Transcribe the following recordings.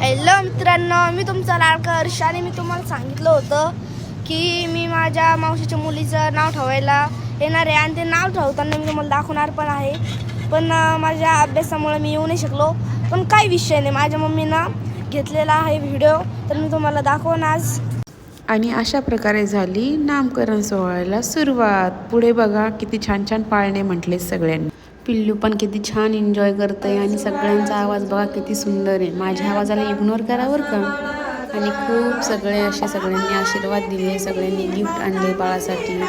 Hello मित्रांनो, मी तुमचा लाडका हर्ष आणि मी तुम्हाला सांगितलं होतं की मी माझ्या मावशीच्या मुलीचं नाव ठेवायला येणार आहे आणि ते नाव ठेवताना मी तुम्हाला दाखवणार पण आहे. पण माझ्या अभ्यासामुळे मी येऊ नाही शकलो. पण काही विषय नाही, माझ्या मम्मीनं घेतलेला आहे व्हिडिओ, तर मी तुम्हाला दाखवून आज. आणि अशा प्रकारे झाली नामकरण सोहळ्याला सुरुवात. पुढे बघा किती छान छान पाळणे म्हटले सगळ्यांनी. पिल्लू पण किती छान एन्जॉय करतंय आणि सगळ्यांचा आवाज बघा किती सुंदर आहे. माझ्या आवाजाला इग्नोर करा बरं का. आणि खूप सगळे असे सगळ्यांनी आशीर्वाद दिले, सगळ्यांनी गिफ्ट आणले बाळासाठी.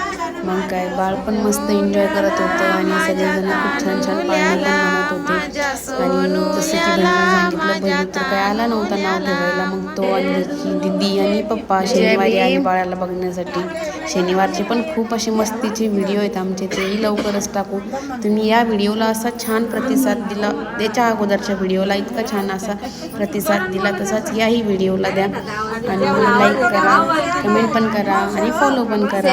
मग काय बाळ पण मस्त एन्जॉय करत होतं आणि सगळेजण खूप छान छान पाळणे पण म्हणत होते. आणि जसं की बहिणीने सांगितलं, बहिणी तर काय आला नव्हता नाव ठेवायला. मग तो आणि दिदी आणि पप्पा शनिवारी आले बाळाला बघण्यासाठी. शनिवारचे पण खूप असे मस्तीचे व्हिडिओ आहेत आमचे, तेही लवकरच टाकू. तुम्ही या व्हिडिओला असा छान प्रतिसाद दिला, त्याच्या अगोदरच्या व्हिडिओला इतका छान असा प्रतिसाद दिला, तसाच याही व्हिडिओला द्या. आणि लाईक करा, कमेंट पण करा आणि फॉलो पण करा.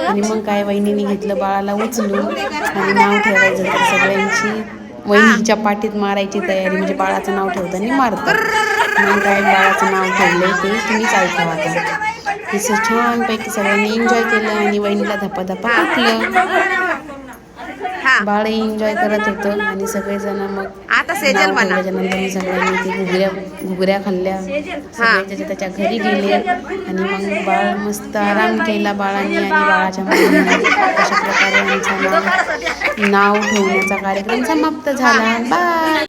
आणि मग काय वहिनीने घेतलं बाळाला उचलून आणि नाव ठेवायचं. तर सगळ्यांची वहिनीच्या पाठीत मारायची तयारी, म्हणजे बाळाचं नाव ठेवताना मारतात. मग काय बाळाचं नाव ठेवलंय ते तुम्हीच ऐका आता. असं छानपैकी सगळ्यांनी एन्जॉय केलं आणि वहिनीला धपाधपा कुठलं बाळ एन्जॉय करत होतं. आणि सगळेजण मग आता ठेवल्याच्या नंतर सगळ्यांनी ते घुगऱ्या खाल्ल्या. सगळे त्याच्या घरी गेले आणि मग बाळ मस्त आराम केला बाळाने आणि बाळाच्या मुलीने. अशा प्रकारे आमचा नाव ठेवण्याचा कार्यक्रम समाप्त झाला. बाय.